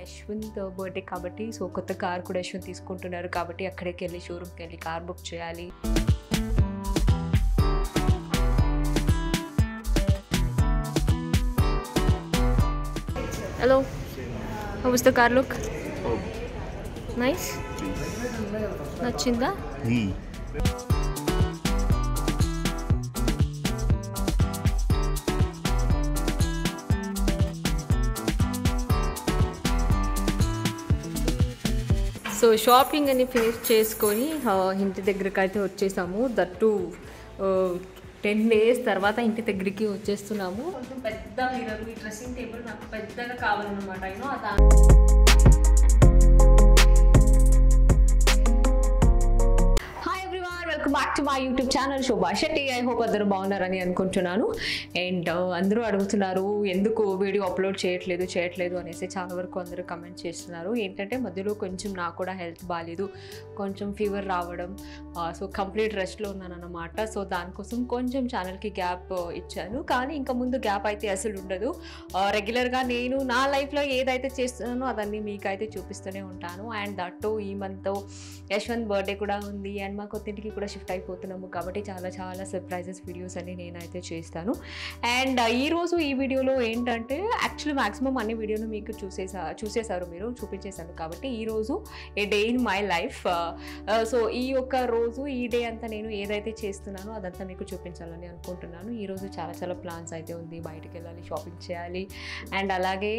Yashwant birthday కాబట్టి so కొత్త car కూడా యశ్వంత్ తీసుకుంటున్నారు కాబట్టి అక్కడికి వెళ్ళి షోరూమ్కి వెళ్ళి కార్ బుక్ చేయాలి. Hello, how was the car look? Nice? నచ్చిందా? సో షాపింగ్ అని ఫినిష్ చేసుకొని ఇంటి దగ్గరికి అయితే వచ్చేసాము. దట్టు 10 days తర్వాత ఇంటి దగ్గరికి వచ్చేస్తున్నాము. కొంచెం పెద్ద మిర్రర్, ఈ డ్రెస్సింగ్ టేబుల్ నాకు పెద్దగా కావాలన్నమాట. Welcome back to my YouTube channel Shobha Shetty. I hope అందరూ బాగున్నారని అనుకుంటున్నాను. అండ్ అందరూ అడుగుతున్నారు ఎందుకు వీడియో అప్లోడ్ చేయట్లేదు అనేసి చాలా వరకు అందరూ కమెంట్ చేస్తున్నారు. ఏంటంటే మధ్యలో కొంచెం నాకు కూడా హెల్త్ బాగాలేదు, కొంచెం ఫీవర్ రావడం, సో కంప్లీట్ రెస్ట్లో ఉన్నాను అన్నమాట. సో దానికోసం కొంచెం ఛానల్కి గ్యాప్ ఇచ్చాను. కానీ ఇంకా ముందు గ్యాప్ అయితే అసలు ఉండదు. రెగ్యులర్గా నేను నా లైఫ్లో ఏదైతే చేస్తున్నానో అదన్నీ మీకైతే చూపిస్తూనే ఉంటాను. అండ్ దట్టు ఈ మంత్ యశ్వంత్ బర్త్డే కూడా ఉంది అండ్ మా కొత్తింటికి కూడా షిఫ్ట్ అయిపోతున్నాము కాబట్టి చాలా చాలా సర్ప్రైజెస్ వీడియోస్ అన్ని నేనైతే చేస్తాను. అండ్ ఈరోజు ఈ వీడియోలో ఏంటంటే యాక్చువల్లీ మ్యాక్సిమం అన్ని వీడియోలు మీకు చూసేసారు, మీరు చూపించేశాను. కాబట్టి ఈరోజు a day in my life. So ఈ ఒక్క రోజు ఈ డే అంతా నేను ఏదైతే చేస్తున్నానో అదంతా మీకు చూపించాలని అనుకుంటున్నాను. ఈరోజు చాలా చాలా ప్లాన్స్ అయితే ఉంది. బయటకు వెళ్ళాలి, షాపింగ్ చేయాలి. అండ్ అలాగే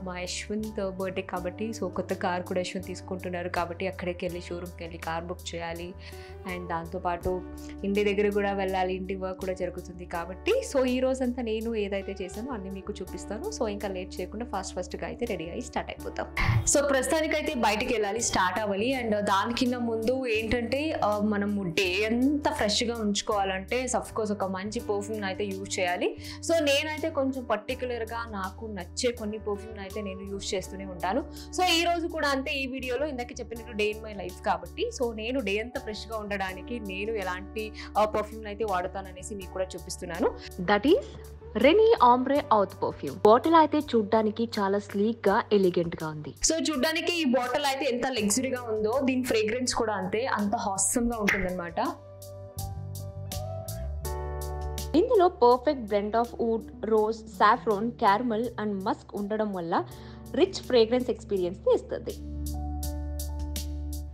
మా యశ్వంత్ బర్త్డే కాబట్టి సో కొత్త కార్ కూడా యశ్వంత్ తీసుకుంటున్నారు కాబట్టి అక్కడికి వెళ్ళి షోరూమ్కి వెళ్ళి కార్ బుక్ చేయాలి. అండ్ దాంతోపాటు ఇంటి దగ్గర కూడా వెళ్ళాలి, ఇంటి వర్క్ కూడా జరుగుతుంది కాబట్టి సో ఈ రోజంతా నేను ఏదైతే చేశానో అన్ని మీకు చూపిస్తాను. సో ఇంకా లేట్ చేయకుండా ఫాస్ట్గా అయితే రెడీ అయ్యి స్టార్ట్ అయిపోతాం. సో ప్రస్తుతానికైతే బయటికి వెళ్ళాలి, స్టార్ట్ అవ్వాలి. అండ్ దానికిన్న ముందు ఏంటంటే మనము డే అంతా ఫ్రెష్గా ఉంచుకోవాలంటే సఫ్కోర్స్ ఒక మంచి పర్ఫ్యూమ్ అయితే యూజ్ చేయాలి. సో నేనైతే కొంచెం పర్టికులర్గా నాకు నచ్చే కొన్ని పర్ఫ్యూమ్ అయితే నేను యూజ్ చేస్తూనే ఉంటాను. సో ఈ రోజు కూడా అంతే. ఈ వీడియోలో ఇందాక చెప్పినట్టు డే ఇన్ మై లైఫ్ కాబట్టి సో నేను డే అంతా ఫ్రెష్గా ఉండడానికి నేను ఎలాంటి పర్ఫ్యూమ్ అయితే వాడతాననేసి మీకు కూడా చూపిస్తున్నాను. దట్ ఈస్ రెనీ ఆమ్రే ఔత్ పర్ఫ్యూమ్. బాటిల్ అయితే చూడ్డానికి చాలా స్లీక్ గా ఎలిగెంట్ గా ఉంది. సో చూడ్డానికి ఈ బాటిల్ అయితే ఎంత లగ్జరీగా ఉందో దీని ఫ్రేగ్రెన్స్ కూడా అంతే, అంత హాసమ్ గా ఉంటుందన్నమాట. ఇందులో perfect blend of would, rose, saffron, caramel and Musk ఉండడం వల్ల రిచ్ ఫ్రేగ్రెన్స్ ఎక్స్పీరియన్స్ ఇస్తుంది.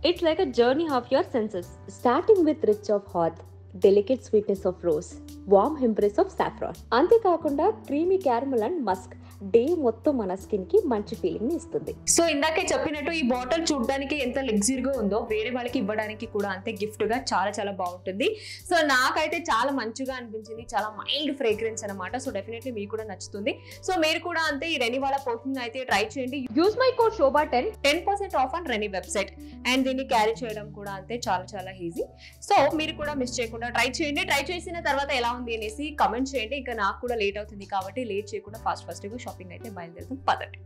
It's like a journey of your senses, starting with rich of hearth, delicate sweetness of rose, warm embrace of saffron. అంతే కాకుండా creamy caramel and Musk day మొత్తం మన skin కి మంచి feeling ఇస్తుంది. సో ఇందాకే చెప్పినట్టు ఈ బాటిల్ చూడడానికి ఎంత లగ్జరీగా ఉందో వేరే వాళ్ళకి ఇవ్వడానికి కూడా అంతే గిఫ్ట్ గా చాలా చాలా బాగుంటుంది. సో నాకైతే చాలా మంచిగా అనిపించింది, చాలా మైల్డ్ ఫ్రేగ్రెన్స్ అనమాట. సో డెఫినెట్లీ మీకు కూడా నచ్చుతుంది. సో మీరు కూడా అంతే ఈ రెనీ వాళ్ళ పర్ఫ్యూమ్ అయితే ట్రై చేయండి. Use my code Shobha 10% of on rainy website. And దీన్ని క్యారీ చేయడం కూడా అంతే చాలా చాలా ఈజీ. సో మీరు కూడా మిస్ చేయకుండా ట్రై చేయండి. ట్రై చేసిన తర్వాత ఎలా ఉంది అనేసి కమెంట్ చేయండి. ఇంకా నాకు కూడా లేట్ అవుతుంది కాబట్టి లేట్ చేయకుండా ఫాస్ట్ షాపింగ్ అయితే బయలుదేరుతాం. పదండి.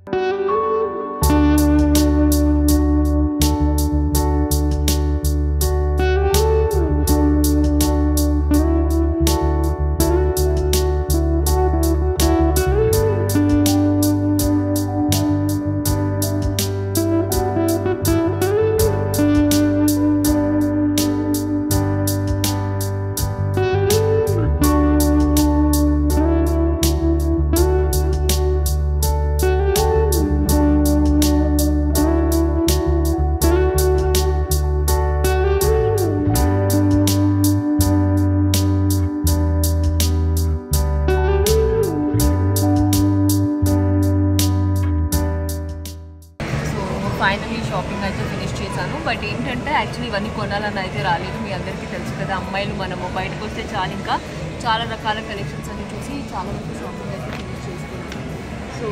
ఫైనలీ షాపింగ్ అయితే ఫినిష్ చేశాను. బట్ ఏంటంటే యాక్చువల్లీ ఇవన్నీ కొనాలని అయితే రాలేదు. మీ అందరికీ తెలుసు కదా, అమ్మాయిలు మనము బయటకు వస్తే చాలు ఇంకా చాలా రకాల కలెక్షన్స్ అన్ని చూసి చాలా వరకు షాపింగ్ అయితే ఫినిష్ చేసుకున్నాను. సో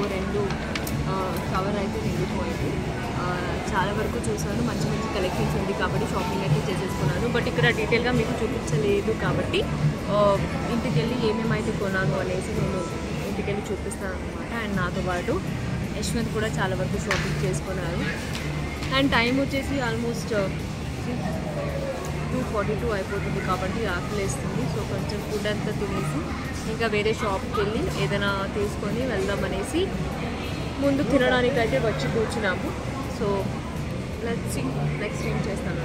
కవర్ అయితే నిండిపోయింది. చాలా వరకు చూసాను, మంచి మంచి కలెక్షన్స్ ఉంది కాబట్టి షాపింగ్ అయితే చేసేసుకున్నాను. బట్ ఇక్కడ డీటెయిల్గా మీకు చూపించలేదు కాబట్టి ఇంటికి వెళ్ళి ఏమేమైతే కొనాను అనేసి నేను ఇంటికి వెళ్ళి చూపిస్తాను అనమాట. అండ్ నాతో పాటు యశ్వంత్ కూడా చాలా వరకు షాపింగ్ చేసుకున్నారు. అండ్ టైం వచ్చేసి ఆల్మోస్ట్ 2:42 అయిపోతుంది కాబట్టి ఆకలేస్తుంది. సో కొంచెం ఫుడ్ అంతా తినేసి ఇంకా వేరే షాప్కి వెళ్ళి ఏదైనా తీసుకొని వెళ్దామనేసి ముందు తినడానికి అయితే వచ్చి కూర్చున్నాము. సో లెట్స్ సీ నెక్స్ట్ ఏం చేస్తాను.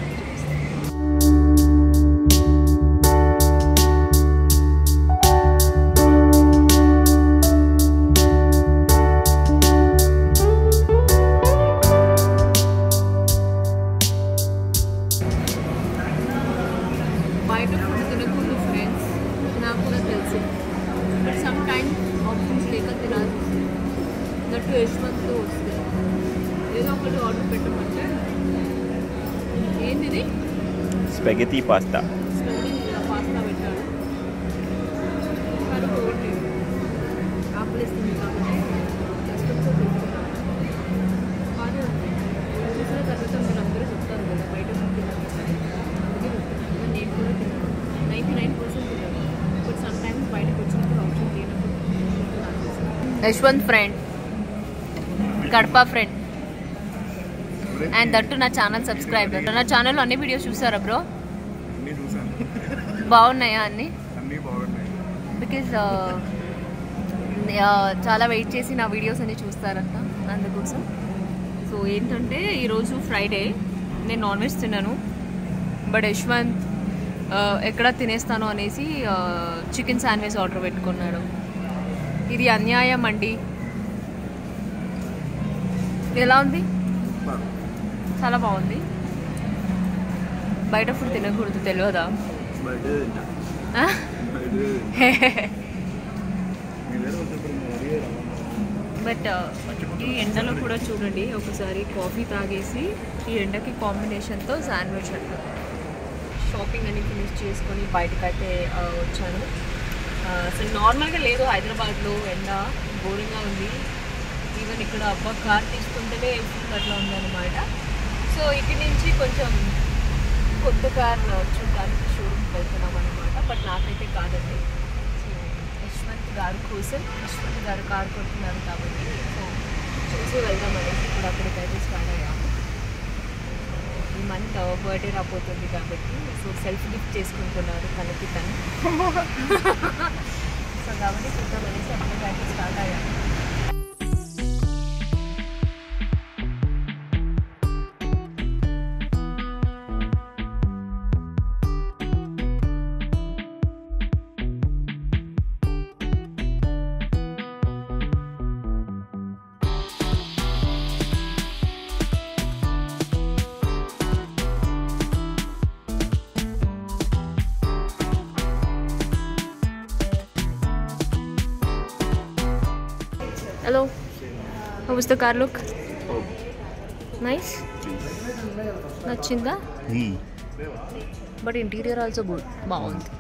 బయట ఫుడ్ తినకూడదు ఫ్రెండ్స్, నాకు కూడా తెలుసు. బట్ సమ్ టైమ్ ఆప్షన్స్ లేక తినాలి. దట్టు యశ్వంత్తో వస్తుంది. ఏదో ఒకటి ఆర్డర్ పెట్టమంటే ఏంటిది స్పెగెటీ పాస్తా పాస్తా పెట్టాడు. కానీ ఒకటి ఆపలేస్తుంది కాబట్టి యశ్వంత్తో తీసుకున్నాను. బాగానే ఉంది. చూసిన తర్వాత మీరు అందరూ చెప్తారు కదా బయట ఫుడ్ తినాలి. నేను కూడా తిన్నాను. 99% తిన్నాను. బట్ సమ్ టైమ్స్ బయటకు వచ్చినప్పుడు ఆప్షన్ లేనప్పుడు Yashwant friend, Kadapa friend, and that నా ఛానల్ సబ్స్క్రైబర్. నా ఛానల్లో అన్ని వీడియోస్ చూసారా బ్రో? బాగున్నాయా అన్నీ? బికాజ్ చాలా వెయిట్ చేసి నా వీడియోస్ అన్ని చూస్తారంట, అందుకోసం. సో ఏంటంటే ఈరోజు ఫ్రైడే, నేను నాన్ వెజ్ తిన్నాను. బట్ యశ్వంత్ ఎక్కడ తినేస్తాను అనేసి చికెన్ శాండ్విచ్ ఆర్డర్ పెట్టుకున్నాడు. ఇది అన్యాయం అండి. ఎలా ఉంది? చాలా బాగుంది. బయట ఫుడ్ తినకూడదు తెలియదా? బట్ ఈ ఎండలో కూడా చూడండి, ఒకసారి కాఫీ తాగేసి ఈ ఎండకి కాంబినేషన్తో శాండ్విచ్ అంట. షాపింగ్ అని ఫినిష్ చేసుకొని బయటకైతే వచ్చాను. అసలు నార్మల్గా లేదు హైదరాబాద్లో, ఎండ బోరింగ్గా ఉంది. ఈవెన్ ఇక్కడ అబ్బా కార్ తీసుకుంటేనే ఫుల్ అట్లా ఉందన్నమాట. సో ఇక్కడి నుంచి కొంచెం కొత్త కార్ చూడడానికి షోరూమ్కి వెళ్తున్నాం అనమాట. బట్ నాకైతే కాదండి. సో యశ్వంత్ గారి కోసం యశ్వంత్ గారు కార్ కొడుతున్నారు కాబట్టి సో చూసి వెళ్దాం అనేసి ఇప్పుడు అక్కడికైతే స్టార్ట్ అయ్యాము. ఈ మంత్ బర్త్డే రాబోతుంది కాబట్టి సో సెల్ఫ్ గిఫ్ట్ చేసుకుంటున్నారు తనకి తను. సో కాబట్టి చూద్దాం అనేసి అక్కడికైతే స్టార్ట్ అయ్యాము. Hello, how was the car look? Oh. Nice? Nachinda? Hmm. But interior also good. బాగుంది.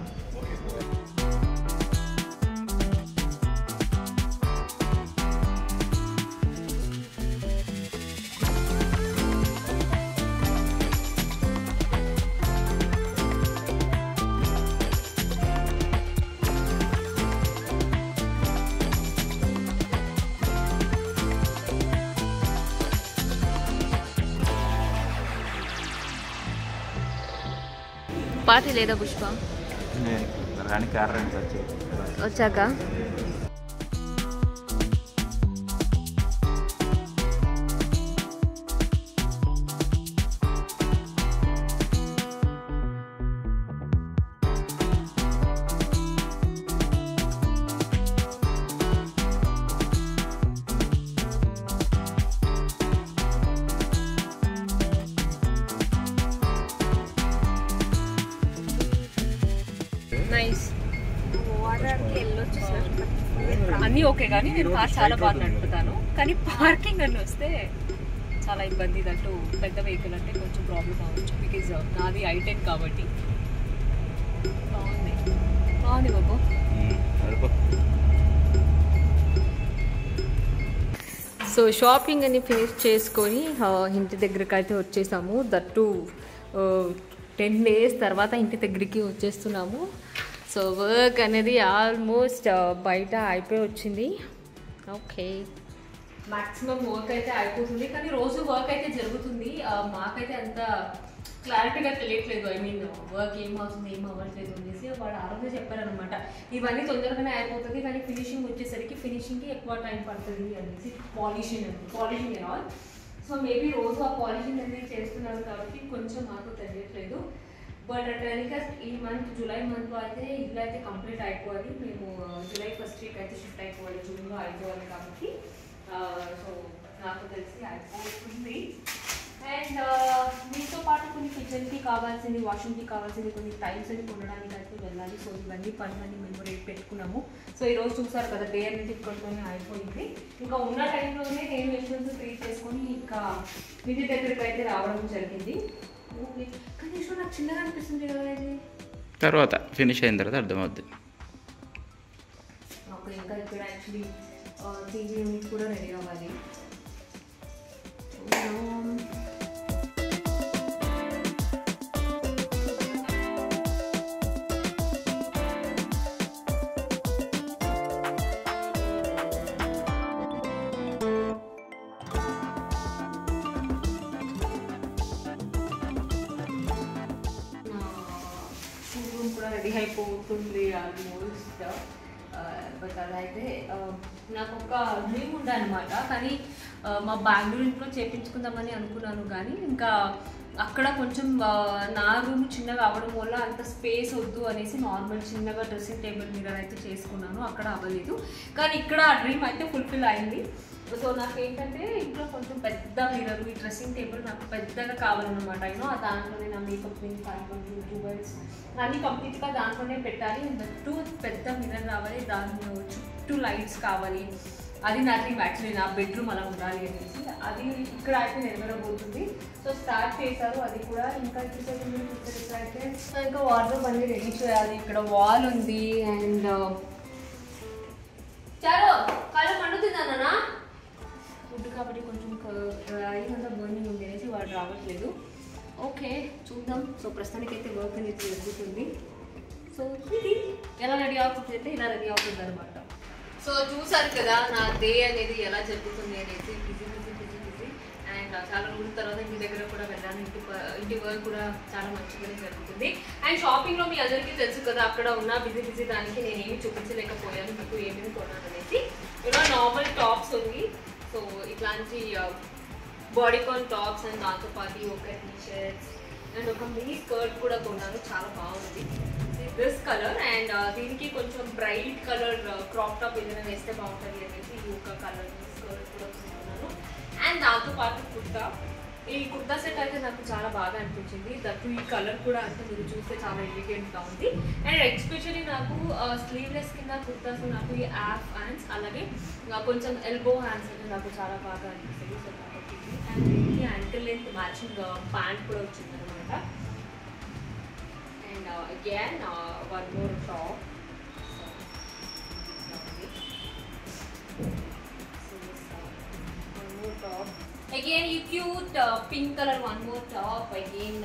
పార్టీ లేదా పుష్ప? వచ్చాక నైస్. అన్నీ ఓకే, కానీ నేను కార్ చాలా బాగా నడుపుతాను. కానీ పార్కింగ్ అని వస్తే చాలా ఇబ్బంది. దట్టు పెద్ద వెహికల్ అంటే కొంచెం ప్రాబ్లం అవ్వచ్చు. బికాజ్ నాది I10 కాబట్టి. బాగుంది బాగుంది బాబు. సో షాపింగ్ అని ఫినిష్ చేసుకొని ఇంటి దగ్గరికి అయితే వచ్చేసాము. దట్టు 10 days తర్వాత ఇంటి దగ్గరికి వచ్చేస్తున్నాము. సో వర్క్ అనేది ఆల్మోస్ట్ బయట అయిపోయి వచ్చింది. ఓకే, మ్యాక్సిమం వర్క్ అయితే అయిపోతుంది, కానీ రోజు వర్క్ అయితే జరుగుతుంది. మాకైతే అంత క్లారిటీగా తెలియట్లేదు. ఐ మీన్ వర్క్ ఏం అవుతుంది ఏం అవ్వట్లేదు అనేసి వాడు ఆ రోజే చెప్పారనమాట. ఇవన్నీ తొందరగానే అయిపోతుంది కానీ ఫినిషింగ్ వచ్చేసరికి ఫినిషింగ్కి ఎక్కువ టైం పడుతుంది అనేసి. Polishing and all. So maybe రోజు ఆ పాలిషింగ్ అనేది చేస్తున్నారు కాబట్టి కొంచెం మాకు తెలియట్లేదు. బట్ అట్లా ఈ మంత్ జూలై మంత్లో అయితే ఇల్లు అయితే కంప్లీట్ అయిపోవాలి. మేము జూలై 1st వీక్ అయితే షిఫ్ట్ అయిపోవాలి, జూన్లో అయిపోవాలి కాబట్టి సో నాకు తెలిసి అయిపోతుంది. అండ్ దీంతో పాటు కొన్ని కిచెన్కి కావాల్సింది, వాషింగ్కి కావాల్సింది కొన్ని టైమ్స్ అని కొనడానికి అయితే వెళ్ళాలి. సో ఇవన్నీ పనులన్నీ మేము రేపు పెట్టుకున్నాము. సో ఈరోజు చూసారు కదా డే అనేది ఇక్కడితోనే అయిపోయింది. ఇంకా ఉన్న టైంలోనే నేను వెజిటబుల్స్ ట్రీట్ చేసుకొని ఇంకా ఇంటి దగ్గరికి అయితే రావడం జరిగింది. ఓకే కానీ నాకు చిన్నగా అనిపిస్తుంది కదా ఇది. తర్వాత ఫినిష్ అయిన తర్వాత అర్థమవుద్ది. ఓకే ఇంకా ఇక్కడ యాక్చువల్లీ టీవీ యూనిట్ కూడా రెడీ అవ్వాలి. కూడా రెడీ అయిపోతుంది ఆల్మోస్ట్. బట్ అదైతే నాకు ఒక డ్రీమ్ ఉండే అనమాట. కానీ మా బెంగళూరు ఇంట్లో చేయించుకుందామని అనుకున్నాను కానీ ఇంకా అక్కడ కొంచెం నా రూమ్ చిన్నగా అవ్వడం వల్ల అంత స్పేస్ వద్దు అనేసి నార్మల్ చిన్నగా డ్రెస్సింగ్ టేబుల్ మిర్రర్ అయితే చేసుకున్నాను. అక్కడ అవ్వలేదు కానీ ఇక్కడ ఆ డ్రీమ్ అయితే ఫుల్ఫిల్ అయింది. సో నాకు ఏంటంటే ఇంట్లో కొంచెం పెద్ద మిర్రర్, ఈ డ్రెస్సింగ్ టేబుల్ నాకు పెద్దగా కావాలన్నమాట. దాంట్లోనే నా మేకప్ పింగ్ 5 ట్యూబర్స్ అన్నీ కంప్లీట్గా దాంట్లోనే పెట్టాలి. చుట్టూ పెద్ద మిర్రర్ రావాలి, దాని చుట్టూ లైట్స్ కావాలి. అది నా డ్రీమ్ యాక్చువల్లీ. నా బెడ్రూమ్ అలా ఉండాలి అనేసి అది ఇక్కడ అయితే నెరవేరబోతుంది. సో స్టార్ట్ చేశారు అది కూడా. ఇంకా అయితే ఇంకా వార్డ్రోబ్ అనేది రెడీ చేయాలి. ఇక్కడ వాల్ ఉంది అండ్ చాలు కాలు మండుతుందన్నా ఫుడ్ కాబట్టి కొంచెం అంతా బర్నింగ్ ఉంది అనేసి వాడు రావట్లేదు. ఓకే చూద్దాం. సో ప్రస్తుతానికి అయితే వర్క్ అనేది జరుగుతుంది. సో ఇది ఎలా రెడీ అవుతుంది అయితే ఇలా రెడీ అవుతుంది అనమాట. సో చూసారు కదా నా డే అనేది ఎలా జరుగుతుంది అనేది. బిజీ అండ్ చాలా రోజుల తర్వాత ఇంటి దగ్గర కూడా వెళ్ళాను. ఇంటి వర్క్ కూడా చాలా మంచిగానే జరుగుతుంది. అండ్ షాపింగ్లో మీ అందరికీ తెలుసు కదా అక్కడ ఉన్న బిజీ దానికి నేను ఏమి చూపించలేకపోయాను మీకు ఏమేమి కొన్నాను అనేసి. నార్మల్ టాప్స్ ఉంది. సో ఇట్లాంటి బాడీకాన్ టాప్స్ అండ్ దాంతో పాటు ఒక టీషర్ట్స్ అండ్ ఒక మినీ స్కర్ట్ కూడా కొన్నాను. చాలా బాగుంది దిస్ కలర్. అండ్ దీనికి కొంచెం బ్రైట్ కలర్ క్రాప్ టాప్ ఏదైనా వేస్తే బాగుంటుంది అనేసి ఇది ఒక కలర్ స్కర్ట్ కూడా కొన్నాను. అండ్ దాంతో పాటు కుర్తా. ఈ కుర్తా సెట్ అయితే నాకు చాలా బాగా అనిపించింది. దట్టు ఈ కలర్ కూడా అంటే మీరు చూస్తే చాలా ఎలిగెంట్గా ఉంది. అండ్ ఎస్పెషల్లీ నాకు స్లీవ్లెస్ కింద కుర్తాస్ నాకు ఈ యాప్ హ్యాండ్స్ అలాగే కొంచెం ఎల్బో హ్యాండ్స్ అంటే నాకు చాలా బాగా అనిపిస్తుంది. సో కాబట్టి అండ్ దీనికి యాంకిల్ లెంత్ మ్యాచింగ్ ప్యాంట్ కూడా వచ్చిందనమాట. And again one more top. One more top. Again, you cute pink color. One more top. Again,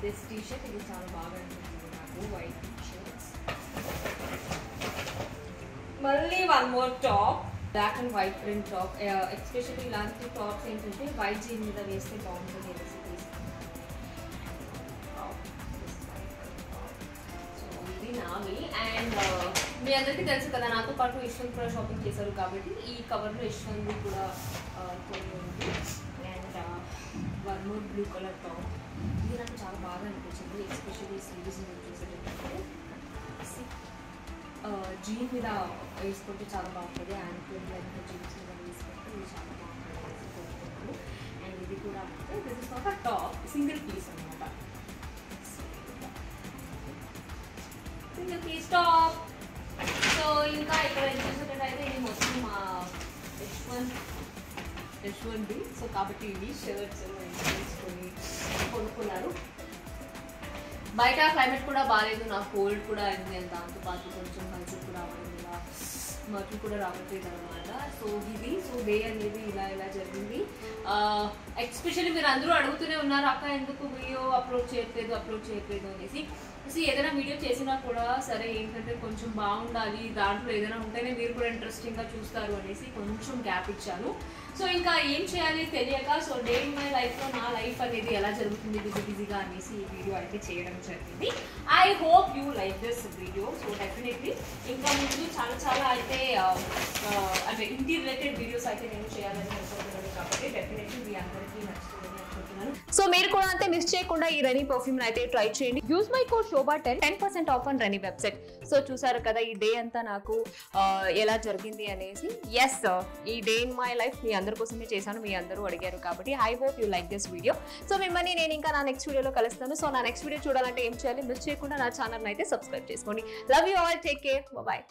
this t-shirt is చాలా బాగా అనిపిస్తుంది నాకు. White t-shirts. మళ్ళీ one more top. Black and white print top. Especially ఇలాంటి tops ఏంటంటే white gene మీద వేస్తే బాగుంటుంది. నావి. అండ్ మీ అందరికీ తెలుసు కదా నాతో పాటు యశ్వంత్ కూడా షాపింగ్ చేశారు కాబట్టి ఈ కవర్లో యశ్వంత్ కూడా కొన్ని ఉంది. And one more blue colour top. ఇది నాకు చాలా బాగా అనిపించింది. ఎస్పెషల్లీ స్లీవ్స్ చూసేటంటే జీన్ మీద వేసుకుంటే చాలా బాగుంటుంది. యాంకిల్ లెంత్ జీన్స్ మీద వేసుకుంటే ఇది చాలా బాగుంటుంది. అండ్ ఇది కూడా అంటే this is not a top, single piece అనమాట. Single piece top. సో ఇంకా ఇక్కడ చూసేటట్టయితే ఇది మొత్తం మా యశ్వంత్ది. సో కాబట్టి ఇవి షర్ట్స్ తీసుకొని కొనుక్కున్నారు. బయట క్లైమేట్ కూడా బాగాలేదు, నాకు కోల్డ్ కూడా అయింది. అండ్ దాంతోపాటు కొంచెం హల్చల్ కూడా అవ్వడం వల్ల మట్లు కూడా రావట్లేదు అనమాట. సో ఇది డే అనేది ఇలా జరిగింది. ఎస్పెషల్లీ మీరు అందరూ అడుగుతూనే ఉన్నారు అక్క ఎందుకు వీడియో అప్లోడ్ చేయట్లేదు అనేసి. ఏదైనా వీడియో చేసినా కూడా సరే ఏంటంటే కొంచెం బాగుండాలి, దాంట్లో ఏదైనా ఉంటేనే మీరు కూడా ఇంట్రెస్టింగ్గా చూస్తారు అనేసి కొంచెం గ్యాప్ ఇచ్చాను. సో ఇంకా ఏం చేయాలి తెలియక సో డే ఇన్ మై లైఫ్లో నా లైఫ్ అనేది ఎలా జరుగుతుంది బిజీగా అనేసి ఈ వీడియో అయితే చేయడం జరిగింది. I hope you like this video. So definitely ఇంకా ముందు చాలా అయితే అంటే ఇంటి రిలేటెడ్ వీడియోస్ అయితే నేను చేయాలని అనుకుంటున్నాను కాబట్టి డెఫినెట్లీ మీ అందరికీ నచ్చుతుందని అనుకుంటున్నాను. సో మీరు కూడా అంతే మిస్ చేయకుండా ఈ రెనీ పర్ఫ్యూమ్ అయితే ట్రై చేయండి. Use my code Shobha 10% of on rainy website. So చూసారు కదా ఈ డే అంతా నాకు ఎలా జరిగింది అనేసి. ఎస్ ఈ డే ఇన్ మై లైఫ్ మీ అందరి కోసమే చేశాను, మీ అందరూ అడిగారు కాబట్టి I hope you like this video. So మిమ్మల్ని నేను ఇంకా నా నెక్స్ట్ వీడియోలో కలుస్తాను. సో నా నెక్స్ట్ వీడియో చూడాలంటే ఏం చేయాలి, మిస్ చేయకుండా నా ఛానల్ అయితే సబ్స్క్రైబ్ చేసుకోండి. Love you all, take care, bye.